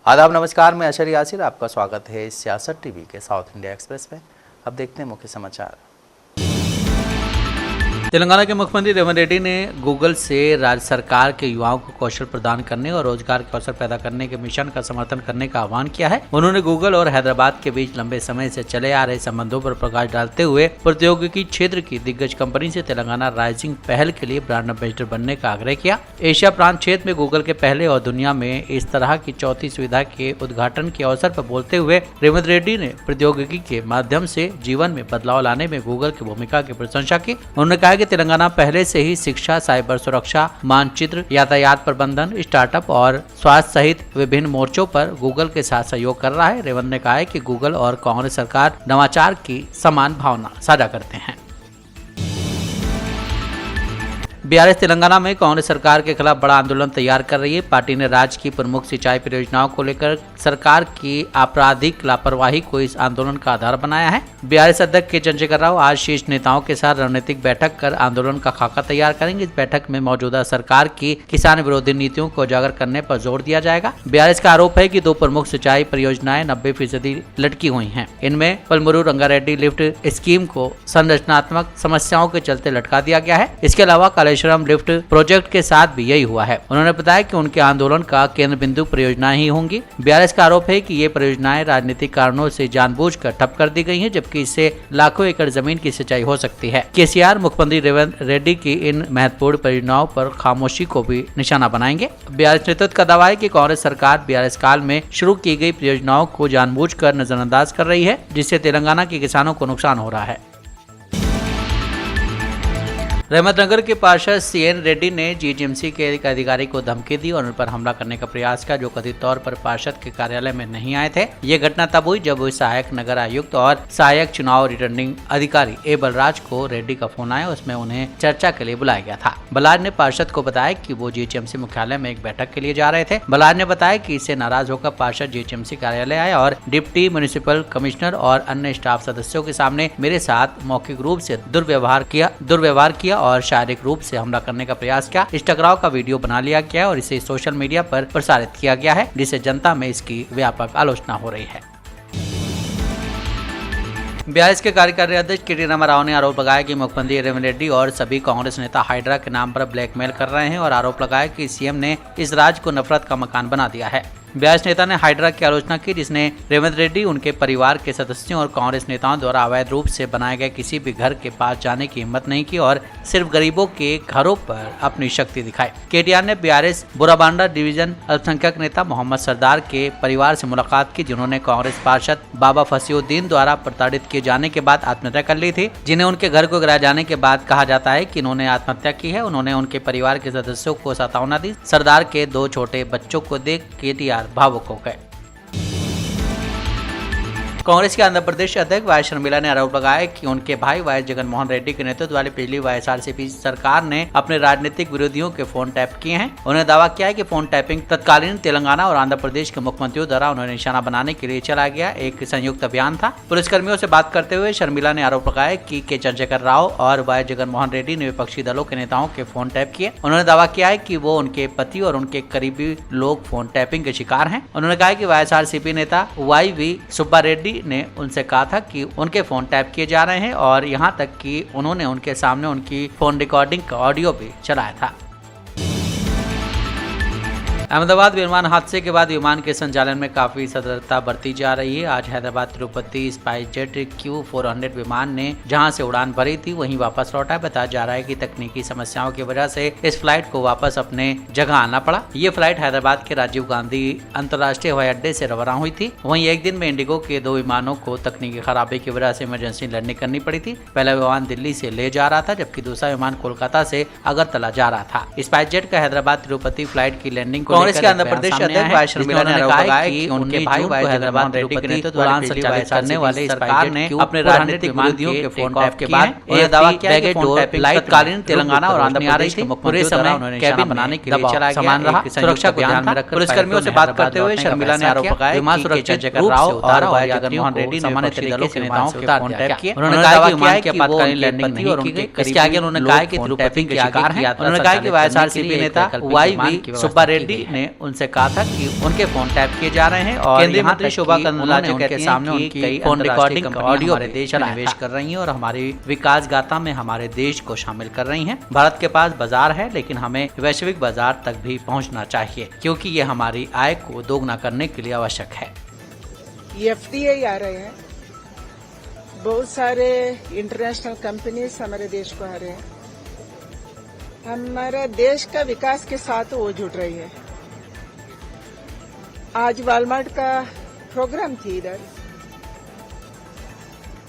आदाब नमस्कार, मैं अशर यासिर, आपका स्वागत है सियासत टीवी के साउथ इंडिया एक्सप्रेस में। अब देखते हैं मुख्य समाचार। तेलंगाना के मुख्यमंत्री रेवंत रेड्डी ने गूगल से राज्य सरकार के युवाओं को कौशल प्रदान करने और रोजगार के अवसर पैदा करने के मिशन का समर्थन करने का आह्वान किया है। उन्होंने गूगल और हैदराबाद के बीच लंबे समय से चले आ रहे संबंधों पर प्रकाश डालते हुए प्रौद्योगिकी क्षेत्र की दिग्गज कंपनी से तेलंगाना राइजिंग पहल के लिए ब्रांड एम्बेसडर बनने का आग्रह किया। एशिया प्रांत क्षेत्र में गूगल के पहले और दुनिया में इस तरह की चौथी सुविधा के उद्घाटन के अवसर पर बोलते हुए रेवंत रेड्डी ने प्रौद्योगिकी के माध्यम से जीवन में बदलाव लाने में गूगल की भूमिका की प्रशंसा की। उन्होंने कहा कि तेलंगाना पहले से ही शिक्षा, साइबर सुरक्षा, मानचित्र, यातायात प्रबंधन, स्टार्टअप और स्वास्थ्य सहित विभिन्न मोर्चों पर गूगल के साथ सहयोग कर रहा है। रेवंत ने कहा है कि गूगल और कांग्रेस सरकार नवाचार की समान भावना साझा करते हैं। बीआरएस तेलंगाना में कांग्रेस सरकार के खिलाफ बड़ा आंदोलन तैयार कर रही है। पार्टी ने राज्य की प्रमुख सिंचाई परियोजनाओं को लेकर सरकार की आपराधिक लापरवाही को इस आंदोलन का आधार बनाया है। बीआरएस अध्यक्ष के चंद्रशेखर राव आज शीर्ष नेताओं के साथ रणनीतिक बैठक कर आंदोलन का खाका तैयार करेंगे। इस बैठक में मौजूदा सरकार की किसान विरोधी नीतियों को उजागर करने पर जोर दिया जाएगा। बीआरएस का आरोप है कि 2 प्रमुख सिंचाई परियोजनाएं 90% लटकी हुई हैं। इनमें पलमरू रंगारेड्डी लिफ्ट स्कीम को संरचनात्मक समस्याओं के चलते लटका दिया गया है। इसके अलावा कालेश्वरम लिफ्ट प्रोजेक्ट के साथ भी यही हुआ है। उन्होंने बताया कि उनके आंदोलन का केंद्र बिंदु परियोजनाएं ही होंगी। बीआरएस का आरोप है कि ये परियोजनाएं राजनीतिक कारणों से जानबूझकर ठप कर दी गई हैं, जबकि इससे लाखों एकड़ जमीन की सिंचाई हो सकती है। केसीआर मुख्यमंत्री रेवंत रेड्डी की इन महत्वपूर्ण परियोजनाओं पर खामोशी को भी निशाना बनाएंगे। बीआरएस नेतृत्व का दावा है कि कांग्रेस सरकार बीआरएस काल में शुरू की गई परियोजनाओं को जानबूझकर नजरअंदाज कर रही है, जिससे तेलंगाना के किसानों को नुकसान हो रहा है। रहमतनगर के पार्षद सीएन रेड्डी ने जीएचएमसी के एक अधिकारी को धमकी दी और उन पर हमला करने का प्रयास किया, जो कथित तौर पर पार्षद के कार्यालय में नहीं आए थे। ये घटना तब हुई जब सहायक नगर आयुक्त और सहायक चुनाव रिटर्निंग अधिकारी ए बलराज को रेड्डी का फोन आया। उसमें उन्हें चर्चा के लिए बुलाया गया था। बलराज ने पार्षद को बताया कि वो जीएचएमसी मुख्यालय में एक बैठक के लिए जा रहे थे। बलराज ने बताया कि इससे नाराज होकर पार्षद जीएचएमसी कार्यालय आए और डिप्टी म्युनिसिपल कमिश्नर और अन्य स्टाफ सदस्यों के सामने मेरे साथ मौखिक रूप से दुर्व्यवहार किया और शारीरिक रूप से हमला करने का प्रयास किया। इस टकराव का वीडियो बना लिया गया और इसे सोशल मीडिया पर प्रसारित किया गया है, जिससे जनता में इसकी व्यापक आलोचना हो रही है। बीआरएस के कार्यकारी अध्यक्ष के टी रामाराव ने आरोप लगाया कि मुख्यमंत्री रेवंत रेड्डी और सभी कांग्रेस नेता हाइड्रा के नाम पर ब्लैकमेल कर रहे हैं और आरोप लगाया कि सीएम ने इस राज्य को नफरत का मकान बना दिया है। बीआरएस नेता ने हाइड्रा की आलोचना की, जिसने रेवंत रेड्डी, उनके परिवार के सदस्यों और कांग्रेस नेताओं द्वारा अवैध रूप से बनाए गए किसी भी घर के पास जाने की हिम्मत नहीं की और सिर्फ गरीबों के घरों पर अपनी शक्ति दिखाई। केटीआर ने बीआरएस बुराबांडा डिवीजन अल्पसंख्यक नेता मोहम्मद सरदार के परिवार से मुलाकात की, जिन्होंने कांग्रेस पार्षद बाबा फसीउद्दीन द्वारा प्रताड़ित किए जाने के बाद आत्महत्या कर ली थी, जिन्हें उनके घर को गिराए जाने के बाद कहा जाता है कि इन्होंने आत्महत्या की है। उन्होंने उनके परिवार के सदस्यों को सांत्वना दी। सरदार के 2 छोटे बच्चों को देख केटीआर भावुक हो गए। कांग्रेस के आंध्र प्रदेश अध्यक्ष वाई शर्मिला ने आरोप लगाया कि उनके भाई वाई जगनमोहन रेड्डी के नेतृत्व वाली पिछली वाईएसआरसीपी सरकार ने अपने राजनीतिक विरोधियों के फोन टैप किए हैं। उन्होंने दावा किया है कि फोन टैपिंग तत्कालीन तेलंगाना और आंध्र प्रदेश के मुख्यमंत्रियों द्वारा उन्हें निशाना बनाने के लिए चला गया एक संयुक्त अभियान था। पुलिसकर्मियों से बात करते हुए शर्मिला ने आरोप लगाया कि के चंद्रशेखर राव और वाई जगनमोहन रेड्डी ने विपक्षी दलों के नेताओं के फोन टैप किए। उन्होंने दावा किया है कि वो, उनके पति और उनके करीबी लोग फोन टैपिंग के शिकार हैं। उन्होंने कहा कि वाईएसआरसीपी नेता वाई वी सुब्बा रेड्डी ने उनसे कहा था कि उनके फोन टैप किए जा रहे हैं और यहां तक कि उन्होंने उनके सामने उनकी फोन रिकॉर्डिंग का ऑडियो भी चलाया था। अहमदाबाद विमान हादसे के बाद विमान के संचालन में काफी सतर्कता बरती जा रही है। आज हैदराबाद तिरुपति स्पाइसजेट Q400 विमान ने जहां से उड़ान भरी थी वहीं वापस लौटा। बताया जा रहा है कि तकनीकी समस्याओं की वजह से इस फ्लाइट को वापस अपने जगह आना पड़ा। ये फ्लाइट हैदराबाद के राजीव गांधी अंतर्राष्ट्रीय हवाई अड्डे से रवाना हुई थी। वहीं एक दिन में इंडिगो के 2 विमानों को तकनीकी खराबी की वजह से इमरजेंसी लैंडिंग करनी पड़ी थी। पहला विमान दिल्ली से ले जा रहा था, जबकि दूसरा विमान कोलकाता से अगरतला जा रहा था। स्पाइसजेट का हैदराबाद तिरुपति फ्लाइट की लैंडिंग कांग्रेस के आंध्र प्रदेश अध्यक्ष वाई शर्मिला ने कहा कि उनके भाई वाई हैदराबाद रेड्डी के नेतृत्व उड़ान संचालित करने वाले सरकार ने अपने राजनीतिक विरोधियों के फोन टैप के बाद यह दावा किया कि फोन टैपिंग तत्कालीन तेलंगाना और आंध्र प्रदेश के पूरे समय कैबिन बनाने के लिए चला गया एक सुरक्षा को ध्यान में रखकर पुलिसकर्मियों से बात करते हुए शर्मिला ने आरोप लगाया विमान सुरक्षित राव और वाई जगनमोहन रेड्डी ने सामान्य दलों के नेताओं के फोन टैप किए। उन्होंने कहा कि विमान की आपातकालीन लैंडिंग नहीं की गई। इसके आगे उन्होंने कहा कि टैपिंग के शिकार हैं। उन्होंने कहा कि वाईएसआरसीपी नेता वाई वी सुब्बा रेड्डी ने उनसे कहा था कि उनके फोन टैप किए जा रहे हैं और केंद्रीय मंत्री शोभा कर्ंदलाजे उनके सामने उनकी फोन रिकॉर्डिंग ऑडियो हमारे देश में निवेश कर रही हैं और हमारी विकास गाथा में हमारे देश को शामिल कर रही हैं। भारत के पास बाजार है, लेकिन हमें वैश्विक बाजार तक भी पहुंचना चाहिए, क्योंकि ये हमारी आय को दोगुना करने के लिए आवश्यक है। FDI आ रहे हैं, बहुत सारे इंटरनेशनल कंपनीज हमारे देश को आ रहे हैं। हमारे देश का विकास के साथ वो जुड़ रही है। आज वॉलमार्ट का प्रोग्राम थी इधर।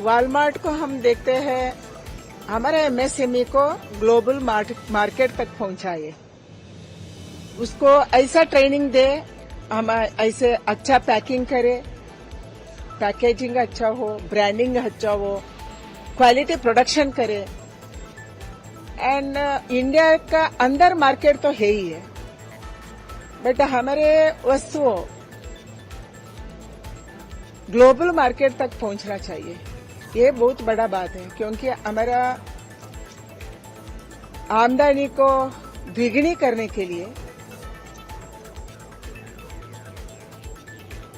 वॉलमार्ट को हम देखते हैं, हमारे MSME को ग्लोबल मार्केट तक पहुंचाए, उसको ऐसा ट्रेनिंग दे, हम ऐसे अच्छा पैकिंग करे, पैकेजिंग अच्छा हो, ब्रांडिंग अच्छा हो, क्वालिटी प्रोडक्शन करे। एंड इंडिया का अंदर मार्केट तो है ही है, बट हमारे वस्तुओं ग्लोबल मार्केट तक पहुंचना चाहिए। ये बहुत बड़ा बात है, क्योंकि हमारा आमदनी को द्विगुनी करने के लिए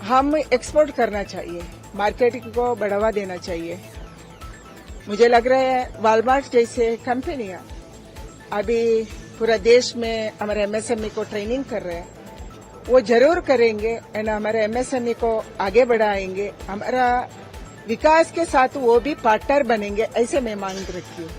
हम एक्सपोर्ट करना चाहिए, मार्केटिंग को बढ़ावा देना चाहिए। मुझे लग रहा है वॉलमार्ट जैसे कंपनियां अभी पूरा देश में हमारे MSME को ट्रेनिंग कर रहे हैं, वो जरूर करेंगे एंड हमारे MSME को आगे बढ़ाएंगे। हमारा विकास के साथ वो भी पार्टनर बनेंगे, ऐसे मैं मांग रखती हूँ।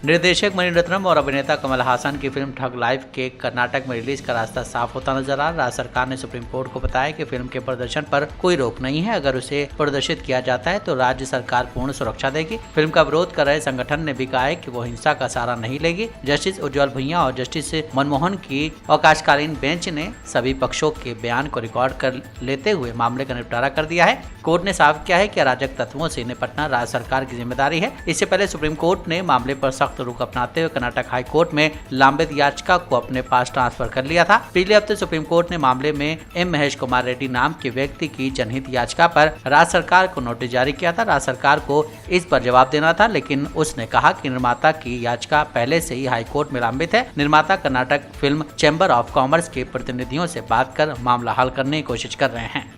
निर्देशक मणिरत्नम और अभिनेता कमल हासन की फिल्म ठग लाइफ के कर्नाटक में रिलीज का रास्ता साफ होता नजर आ रहा। राज्य सरकार ने सुप्रीम कोर्ट को बताया कि फिल्म के प्रदर्शन पर कोई रोक नहीं है। अगर उसे प्रदर्शित किया जाता है तो राज्य सरकार पूर्ण सुरक्षा देगी। फिल्म का विरोध कर रहे संगठन ने भी कहा है कि वो हिंसा का सहारा नहीं लेगी। जस्टिस उज्ज्वल भुइयां और जस्टिस मनमोहन की अवकाशकालीन बेंच ने सभी पक्षों के बयान को रिकॉर्ड कर लेते हुए मामले का निपटारा कर दिया है। कोर्ट ने साफ किया है कि अराजक तत्वों से निपटना राज्य सरकार की जिम्मेदारी है। इससे पहले सुप्रीम कोर्ट ने मामले पर सख्त रुख अपनाते हुए कर्नाटक हाई कोर्ट में लंबित याचिका को अपने पास ट्रांसफर कर लिया था। पिछले हफ्ते सुप्रीम कोर्ट ने मामले में M महेश कुमार रेड्डी नाम के व्यक्ति की जनहित याचिका पर राज्य सरकार को नोटिस जारी किया था। राज्य सरकार को इस पर जवाब देना था, लेकिन उसने कहा कि निर्माता की याचिका पहले से ही हाई कोर्ट में लंबित है। निर्माता Karnataka film chamber of commerce के प्रतिनिधियों से बात कर मामला हल करने की कोशिश कर रहे हैं।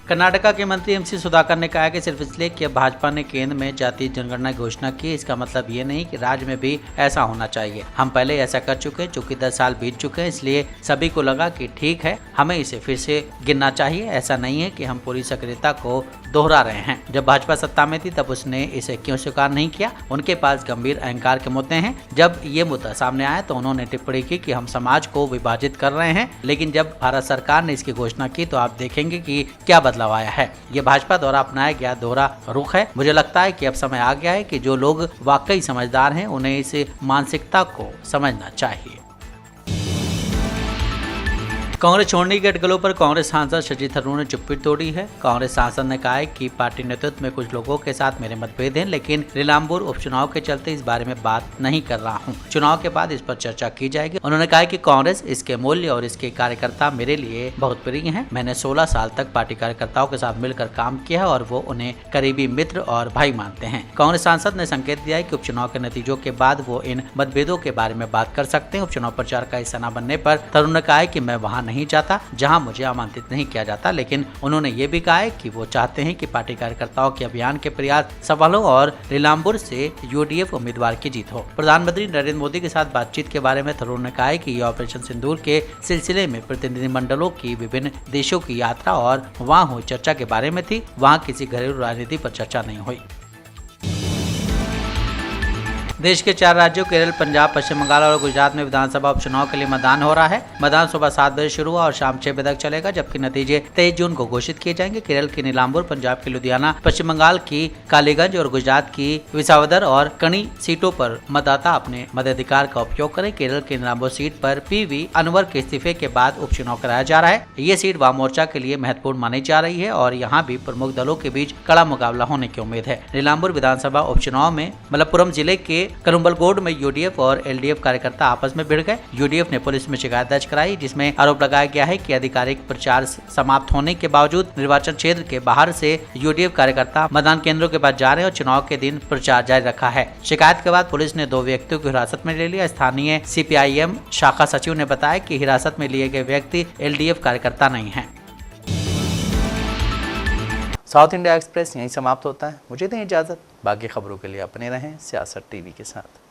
कर्नाटका के मंत्री MC सुधाकर ने कहा कि सिर्फ इसलिए कि भाजपा ने केंद्र में जातीय जनगणना की घोषणा की, इसका मतलब ये नहीं कि राज्य में भी ऐसा होना चाहिए। हम पहले ऐसा कर चुके हैं, चूंकि 10 साल बीत चुके हैं, इसलिए सभी को लगा कि ठीक है, हमें इसे फिर से गिनना चाहिए। ऐसा नहीं है कि हम पूरी सक्रियता को दोहरा रहे हैं। जब भाजपा सत्ता में थी तब उसने इसे क्यों स्वीकार नहीं किया? उनके पास गंभीर अहंकार के मुद्दे हैं। जब ये मुद्दा सामने आया तो उन्होंने टिप्पणी की कि हम समाज को विभाजित कर रहे हैं, लेकिन जब भारत सरकार ने इसकी घोषणा की तो आप देखेंगे कि क्या बदलाव आया है। ये भाजपा द्वारा अपनाया गया दोहरा रुख है। मुझे लगता है कि अब समय आ गया है कि जो लोग वाकई समझदार हैं उन्हें इस मानसिकता को समझना चाहिए। कांग्रेस छोड़ने के अटकलों पर कांग्रेस सांसद शशि थरूर ने चुप्पी तोड़ी है। कांग्रेस सांसद ने कहा है कि पार्टी नेतृत्व में कुछ लोगों के साथ मेरे मतभेद हैं, लेकिन नीलाम्बुर उपचुनाव के चलते इस बारे में बात नहीं कर रहा हूं। चुनाव के बाद इस पर चर्चा की जाएगी। उन्होंने कहा कि कांग्रेस, इसके मूल्य और इसके कार्यकर्ता मेरे लिए बहुत प्रिय हैं। मैंने 16 साल तक पार्टी कार्यकर्ताओं के साथ मिलकर काम किया है और वो उन्हें करीबी मित्र और भाई मानते हैं। कांग्रेस सांसद ने संकेत दिया है कि उपचुनाव के नतीजों के बाद वो इन मतभेदों के बारे में बात कर सकते हैं। उपचुनाव प्रचार का हिस्सा न बनने पर थरूर ने कहा है कि मैं वहां नहीं जाता जहां मुझे आमंत्रित नहीं किया जाता, लेकिन उन्होंने ये भी कहा है कि वो चाहते हैं कि पार्टी कार्यकर्ताओं के अभियान के प्रयास सफल हो और नीलाम्बुर से UDF उम्मीदवार की जीत हो। प्रधानमंत्री नरेंद्र मोदी के साथ बातचीत के बारे में थरूर ने कहा है कि ये ऑपरेशन सिंदूर के सिलसिले में प्रतिनिधिमंडलों की विभिन्न देशों की यात्रा और वहां हुई चर्चा के बारे में थी। वहां किसी घरेलू राजनीति पर चर्चा नहीं हुई। देश के 4 राज्यों केरल, पंजाब, पश्चिम बंगाल और गुजरात में विधानसभा उपचुनाव के लिए मतदान हो रहा है। मतदान सुबह 7 बजे शुरू हुआ और शाम 6 बजे तक चलेगा, जबकि नतीजे 23 जून को घोषित किए जाएंगे। केरल की नीलाम्बुर, पंजाब की लुधियाना, पश्चिम बंगाल की कालीगंज और गुजरात की विसावदर और कणी सीटों पर मतदाता अपने मताधिकार का उपयोग करें। केरल की नीलाम्बुर सीट पर PV अनवर के इस्तीफे के बाद उपचुनाव कराया जा रहा है। ये सीट वाम मोर्चा के लिए महत्वपूर्ण मानी जा रही है और यहाँ भी प्रमुख दलों के बीच कड़ा मुकाबला होने की उम्मीद है। नीलाम्बुर विधानसभा उपचुनाव में मलप्पुरम जिले के करुम्बलगोड में यूडीएफ और एलडीएफ कार्यकर्ता आपस में भिड़ गए। यूडीएफ ने पुलिस में शिकायत दर्ज कराई, जिसमें आरोप लगाया गया है कि आधिकारिक प्रचार समाप्त होने के बावजूद निर्वाचन क्षेत्र के बाहर से यूडीएफ कार्यकर्ता मतदान केंद्रों के पास जा रहे हैं और चुनाव के दिन प्रचार जारी रखा है। शिकायत के बाद पुलिस ने 2 व्यक्तियों को हिरासत में ले लिया। स्थानीय सीपीआईएम शाखा सचिव ने बताया कि हिरासत में लिए गए व्यक्ति एलडीएफ कार्यकर्ता नहीं हैं। साउथ इंडिया एक्सप्रेस यहीं समाप्त होता है। मुझे दें इजाजत। बाकी खबरों के लिए अपने रहें सियासत टीवी के साथ।